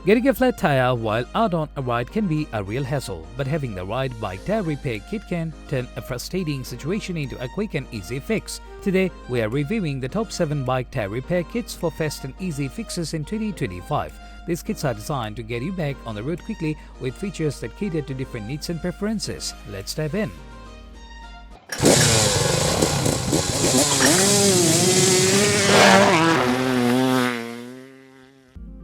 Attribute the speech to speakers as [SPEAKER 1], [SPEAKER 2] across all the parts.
[SPEAKER 1] Getting a flat tire while out on a ride can be a real hassle, but having the right bike tire repair kit can turn a frustrating situation into a quick and easy fix. Today, we are reviewing the top 7 bike tire repair kits for fast and easy fixes in 2025. These kits are designed to get you back on the road quickly with features that cater to different needs and preferences. Let's dive in.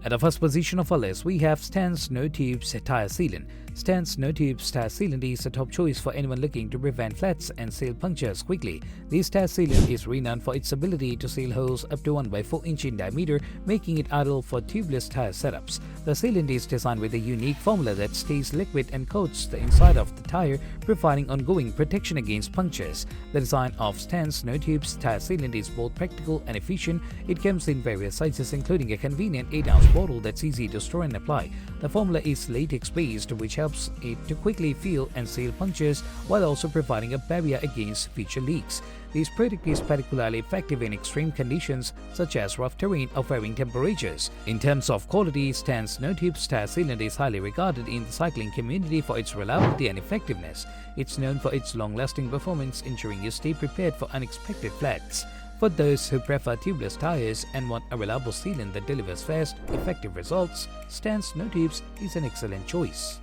[SPEAKER 1] At the first position of our list, we have Stan's NoTubes Tire Sealant. Stan's NoTubes Tire Sealant is a top choice for anyone looking to prevent flats and seal punctures quickly. This tire sealant is renowned for its ability to seal holes up to 1 by 4 inch in diameter, making it ideal for tubeless tire setups. The sealant is designed with a unique formula that stays liquid and coats the inside of the tire, providing ongoing protection against punctures. The design of Stan's NoTubes Tire Sealant is both practical and efficient. It comes in various sizes, including a convenient 8-ounce bottle that's easy to store and apply. The formula is latex-based, which helps it to quickly seal and seal punctures while also providing a barrier against future leaks. This product is particularly effective in extreme conditions such as rough terrain or varying temperatures. In terms of quality, Stan's NoTubes Tire Sealant is highly regarded in the cycling community for its reliability and effectiveness. It's known for its long-lasting performance, ensuring you stay prepared for unexpected flats. For those who prefer tubeless tires and want a reliable sealant that delivers fast, effective results, Stan's NoTubes is an excellent choice.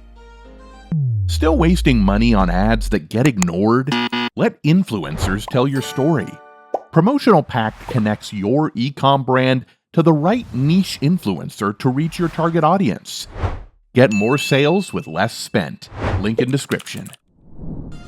[SPEAKER 2] Still wasting money on ads that get ignored? Let influencers tell your story. Promotional Pack connects your e-com brand to the right niche influencer to reach your target audience. Get more sales with less spent. Link in description.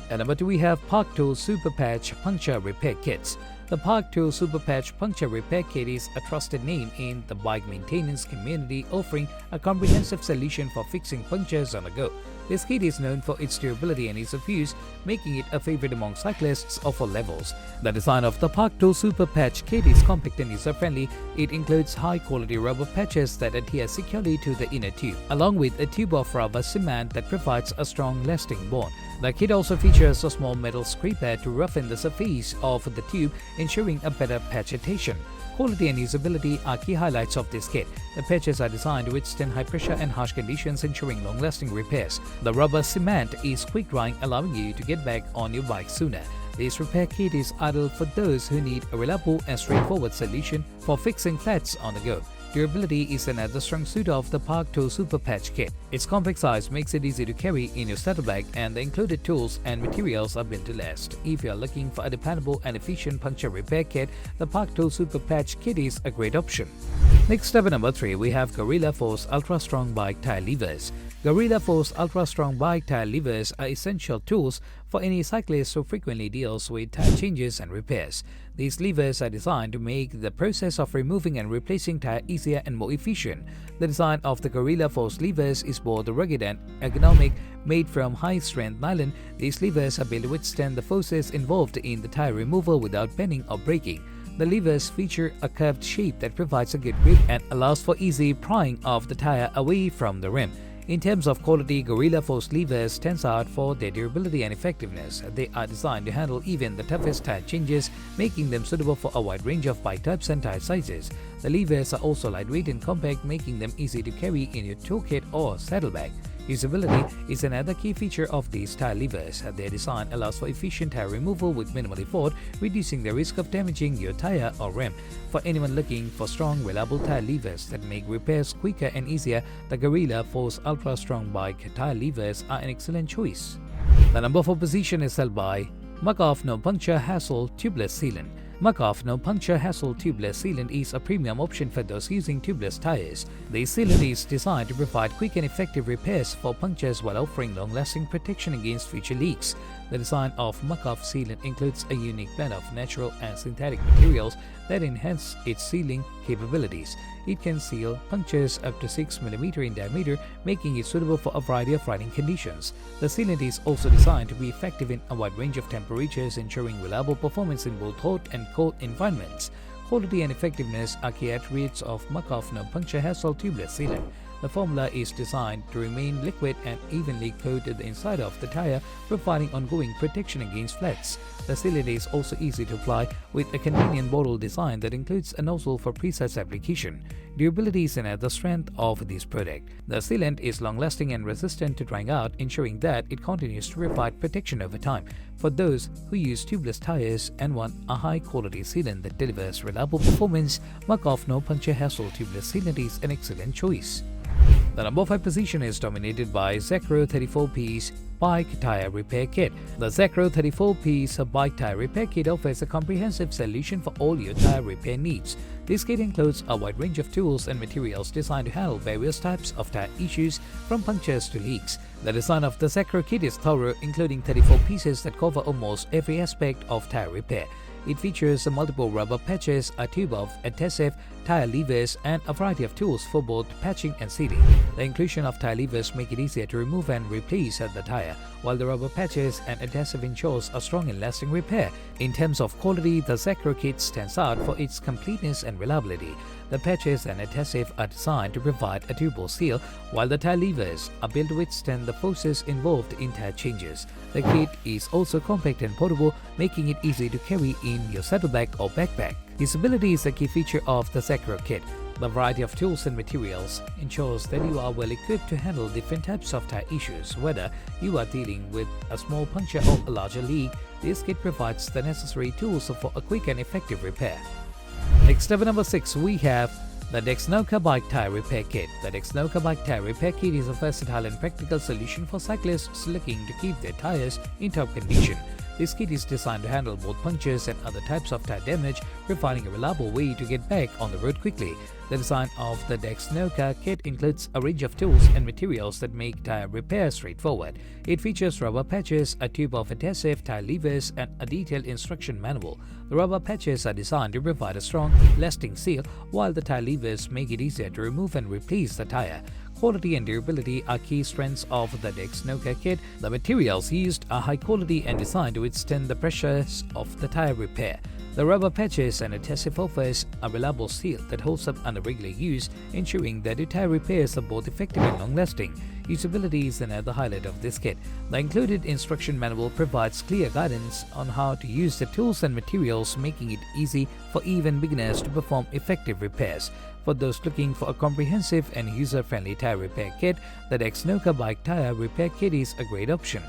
[SPEAKER 1] At number 2, we have Puncture Super Patch Puncture Repair Kits. The Puncture Super Patch Puncture Repair Kit is a trusted name in the bike maintenance community, offering a comprehensive solution for fixing punctures on the go. This kit is known for its durability and ease of use, making it a favorite among cyclists of all levels. The design of the Puncture Super Patch Kit is compact and user-friendly. It includes high-quality rubber patches that adhere securely to the inner tube, along with a tube of rubber cement that provides a strong lasting bond. The kit also features a small metal scraper to roughen the surface of the tube, ensuring a better patch adhesion. Quality and usability are key highlights of this kit. The patches are designed to withstand high pressure and harsh conditions, ensuring long-lasting repairs. The rubber cement is quick-drying, allowing you to get back on your bike sooner. This repair kit is ideal for those who need a reliable and straightforward solution for fixing flats on the go. Durability is another strong suit of the Puncture Super Patch Kit. Its compact size makes it easy to carry in your saddlebag, and the included tools and materials are built to last. If you are looking for a dependable and efficient puncture repair kit, the Puncture Super Patch Kit is a great option. Next up at number 3, we have Gorilla Force Ultra Strong Bike Tire Levers. Gorilla Force Ultra Strong Bike Tire Levers are essential tools for any cyclist who frequently deals with tire changes and repairs. These levers are designed to make the process of removing and replacing tire easier and more efficient. The design of the Gorilla Force levers is both rugged and ergonomic. Made from high-strength nylon, these levers are built to withstand the forces involved in the tire removal without bending or breaking. The levers feature a curved shape that provides a good grip and allows for easy prying of the tire away from the rim. In terms of quality, Gorilla Force levers stands out for their durability and effectiveness. They are designed to handle even the toughest tire changes, making them suitable for a wide range of bike types and tire sizes. The levers are also lightweight and compact, making them easy to carry in your toolkit or saddlebag. Usability is another key feature of these tire levers. Their design allows for efficient tire removal with minimal effort, reducing the risk of damaging your tire or rim. For anyone looking for strong, reliable tire levers that make repairs quicker and easier, the Gorilla Force Ultra Strong Bike Tire Levers are an excellent choice. The number 4 position is held by Muc-Off No Puncture Hassle Tubeless Sealant. Muc-Off No Puncture Hassle Tubeless Sealant is a premium option for those using tubeless tires. The sealant is designed to provide quick and effective repairs for punctures while offering long-lasting protection against future leaks. The design of Muc-Off sealant includes a unique blend of natural and synthetic materials that enhance its sealing capabilities. It can seal punctures up to 6 mm in diameter, making it suitable for a variety of riding conditions. The sealant is also designed to be effective in a wide range of temperatures, ensuring reliable performance in both hot and cold environments. Quality and effectiveness are key attributes of Muc-Off No Puncture Hassle Tubeless Sealant. The formula is designed to remain liquid and evenly coat the inside of the tire, providing ongoing protection against floods. The sealant is also easy to apply with a convenient bottle design that includes a nozzle for precise application. Durability is another strength of this product. The sealant is long-lasting and resistant to drying out, ensuring that it continues to provide protection over time. For those who use tubeless tires and want a high-quality sealant that delivers reliable performance, Muc-Off No Puncture Hassle Tubeless Sealant is an excellent choice. The number 5 position is dominated by Zacro 34-piece Bike Tire Repair Kit. The Zacro 34-piece Bike Tire Repair Kit offers a comprehensive solution for all your tire repair needs. This kit includes a wide range of tools and materials designed to handle various types of tire issues, from punctures to leaks. The design of the Zacro kit is thorough, including 34 pieces that cover almost every aspect of tire repair. It features multiple rubber patches, a tube of adhesive, tire levers, and a variety of tools for both patching and sealing. The inclusion of tire levers make it easier to remove and replace the tire, while the rubber patches and adhesive ensures a strong and lasting repair. In terms of quality, the Zacro kit stands out for its completeness and reliability. The patches and adhesive are designed to provide a durable seal, while the tire levers are built to withstand the forces involved in tire changes. The kit is also compact and portable, making it easy to carry in your saddlebag or backpack. Usability is a key feature of the Zacro kit. The variety of tools and materials ensures that you are well equipped to handle different types of tire issues. Whether you are dealing with a small puncture or a larger leak, this kit provides the necessary tools for a quick and effective repair. Next up at number 6, we have the Dexnoca Bike Tire Repair Kit. The Dexnoca Bike Tire Repair Kit is a versatile and practical solution for cyclists looking to keep their tires in top condition. This kit is designed to handle both punctures and other types of tire damage, providing a reliable way to get back on the road quickly. The design of the Dexnoca kit includes a range of tools and materials that make tire repair straightforward. It features rubber patches, a tube of adhesive, tire levers, and a detailed instruction manual. The rubber patches are designed to provide a strong, lasting seal, while the tire levers make it easier to remove and replace the tire. Quality and durability are key strengths of the Dexnoca kit. The materials used are high quality and designed to withstand the pressures of the tire repair. The rubber patches and adhesive offers a reliable seal that holds up under regular use, ensuring that the tire repairs are both effective and long-lasting. Usability is another highlight of this kit. The included instruction manual provides clear guidance on how to use the tools and materials, making it easy for even beginners to perform effective repairs. For those looking for a comprehensive and user-friendly tire repair kit, the Dexnoca Bike Tire Repair Kit is a great option.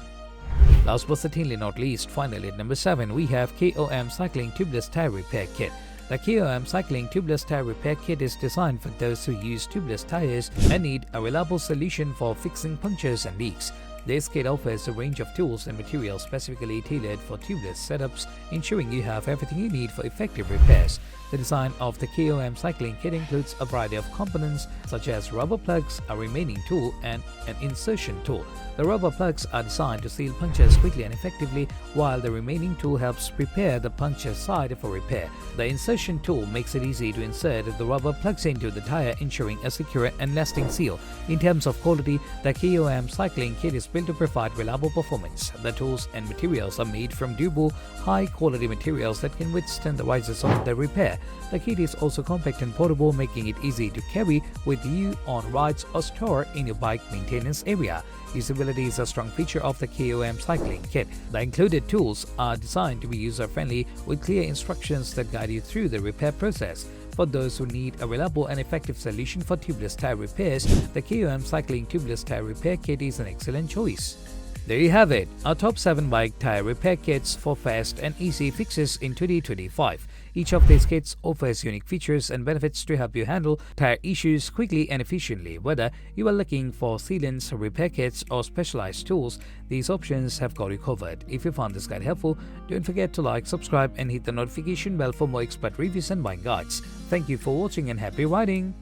[SPEAKER 1] Last but certainly not least, finally at number 7, we have KOM Cycling Tubeless Tire Repair Kit. The KOM Cycling Tubeless Tire Repair Kit is designed for those who use tubeless tires and need a reliable solution for fixing punctures and leaks. This kit offers a range of tools and materials specifically tailored for tubeless setups, ensuring you have everything you need for effective repairs. The design of the KOM Cycling Kit includes a variety of components such as rubber plugs, a remaining tool, and an insertion tool. The rubber plugs are designed to seal punctures quickly and effectively, while the remaining tool helps prepare the puncture side for repair. The insertion tool makes it easy to insert the rubber plugs into the tire, ensuring a secure and lasting seal. In terms of quality, the KOM Cycling Kit is built to provide reliable performance. The tools and materials are made from durable, high-quality materials that can withstand the rises of the repair. The kit is also compact and portable, making it easy to carry with you on rides or store in your bike maintenance area. Usability is a strong feature of the KOM Cycling Kit. The included tools are designed to be user-friendly with clear instructions that guide you through the repair process. For those who need a reliable and effective solution for tubeless tire repairs, the KOM Cycling Tubeless Tire Repair Kit is an excellent choice. There you have it, our top 7 bike tire repair kits for fast and easy fixes in 2025. Each of these kits offers unique features and benefits to help you handle tire issues quickly and efficiently. Whether you are looking for sealants, repair kits, or specialized tools, these options have got you covered. If you found this guide helpful, don't forget to like, subscribe, and hit the notification bell for more expert reviews and buying guides. Thank you for watching and happy riding!